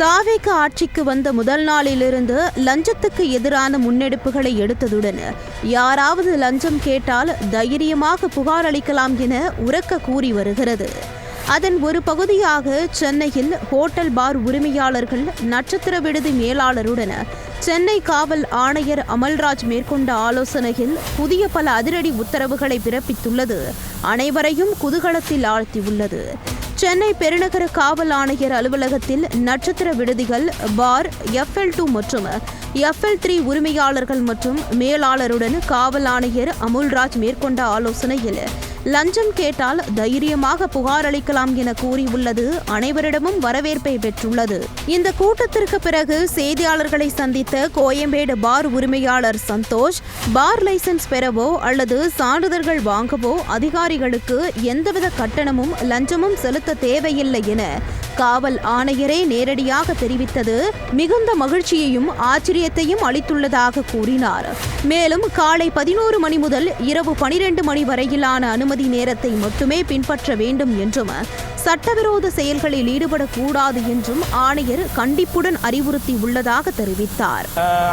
தாவேக ஆட்சிக்கு வந்த முதல் நாளிலிருந்து லஞ்சத்துக்கு எதிரான முன்னெடுப்புகளை எடுத்ததுடன் யாராவது லஞ்சம் கேட்டால் தைரியமாக புகார் அளிக்கலாம் என உரக்க கூறி வருகிறது. அதன் ஒரு பகுதியாக சென்னையில் ஹோட்டல் பார் உரிமையாளர்கள் நட்சத்திர விடுதி மேலாளருடன் சென்னை காவல் ஆணையர் அமல்ராஜ் மேற்கொண்ட ஆலோசனையில் புதிய பல அதிரடி உத்தரவுகளை பிறப்பித்துள்ளது அனைவரையும் குதூகலத்தில் ஆழ்த்தியுள்ளது. சென்னை பெருநகர காவல் ஆணையர் அலுவலகத்தில் நட்சத்திர விடுதிகள், பார், FL2 மற்றும் FL3 உரிமையாளர்கள் மற்றும் மேலாளருடன் காவல் ஆணையர் அமுல்ராஜ் மேற்கொண்ட ஆலோசனையில் லஞ்சம் கேட்டால் தைரியமாக புகார் அளிக்கலாம் என கூறியுள்ளது அனைவரிடமும் வரவேற்பை பெற்றுள்ளது. இந்த கூட்டத்திற்கு பிறகு செய்தியாளர்களை சந்தித்த கோயம்பேடு பார் உரிமையாளர் சந்தோஷ், பார் லைசன்ஸ் பெறவோ அல்லது சான்றிதழ்கள் வாங்கவோ அதிகாரிகளுக்கு எந்தவித கட்டணமும் லஞ்சமும் செலுத்த தேவையில்லை என காவல் ஆணையரே நேரடியாக தெரிவித்தது மிகுந்த மகிழ்ச்சியையும் ஆச்சரியத்தையும் அளித்துள்ளதாக கூறினார். மேலும் காலை 11 மணி முதல் இரவு 12 மணி வரையிலான அனுமதி நேரத்தை மட்டுமே பின்பற்ற வேண்டும் என்றும் சட்டவிரோத செயல்களில் ஈடுபடக்கூடாது என்றும் ஆணையர் கண்டிப்புடன் அறிவுறுத்தி உள்ளதாக தெரிவித்தார்.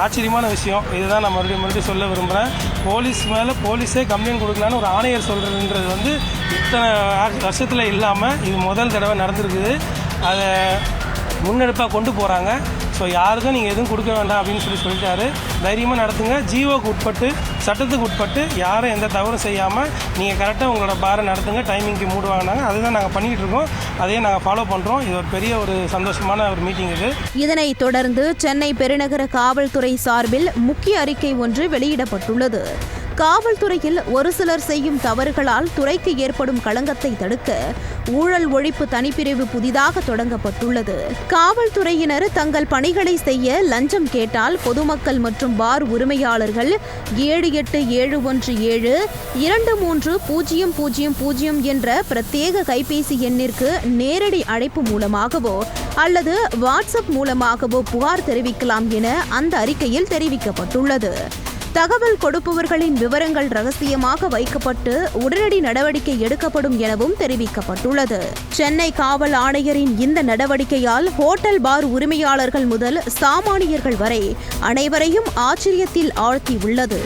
ஆச்சரியமான விஷயம் இதுதான் நான் மறுபடியும் சொல்ல விரும்புகிறேன். போலீஸ் மேலே போலீஸே கம்ப்ளைண்ட் கொடுக்கலான்னு ஒரு ஆணையர் சொல்கிறதுன்றது இத்தனை வருஷத்தில் இல்லாமல் இது முதல் தடவை நடந்திருக்குது. அதை முன்னெடுப்பாக கொண்டு போகிறாங்க. ஸோ யாருக்கும் நீங்கள் எதுவும் கொடுக்க வேண்டாம் அப்படின்னு சொல்லிட்டாரு. தைரியமாக நடத்துங்க. ஜிஓக்கு உட்பட்டு, சட்டத்துக்கு உட்பட்டு யாரும் எந்த தவறும் செய்யாமல் நீங்கள் கரெக்டாக உங்களோட பாரை நடத்துங்க. டைமிங்க்கு மூடுவாங்க. அதுதான் நாங்கள் பண்ணிக்கிட்டு இருக்கோம். அதையே நாங்கள் ஃபாலோ பண்ணுறோம். இது ஒரு பெரிய ஒரு சந்தோஷமான ஒரு மீட்டிங் இது. இதனைத் தொடர்ந்து சென்னை பெருநகர காவல்துறை சார்பில் முக்கிய அறிக்கை ஒன்று வெளியிடப்பட்டுள்ளது. காவல்துறையில் ஒரு சிலர் செய்யும் தவறுகளால் துறைக்கு ஏற்படும் களங்கத்தை தடுக்க ஊழல் ஒழிப்பு தனிப்பிரிவு புதிதாக தொடங்கப்பட்டுள்ளது. காவல்துறையினர் தங்கள் பணிகளை செய்ய லஞ்சம் கேட்டால் பொதுமக்கள் மற்றும் பார் உரிமையாளர்கள் 7871 2300 என்ற பிரத்யேக கைபேசி எண்ணிற்கு நேரடி அழைப்பு மூலமாகவோ அல்லது வாட்ஸ்அப் மூலமாகவோ புகார் தெரிவிக்கலாம் என அந்த அறிக்கையில் தெரிவிக்கப்பட்டுள்ளது. தகவல் கொடுப்பவர்களின் விவரங்கள் ரகசியமாக வைக்கப்பட்டு உடனடி நடவடிக்கை எடுக்கப்படும் எனவும் தெரிவிக்கப்பட்டுள்ளது. சென்னை காவல் ஆணையரின் இந்த நடவடிக்கையால் ஹோட்டல் பார் உரிமையாளர்கள் முதல் சாமானியர்கள் வரை அனைவரையும் ஆச்சரியத்தில் ஆழ்த்தியுள்ளது.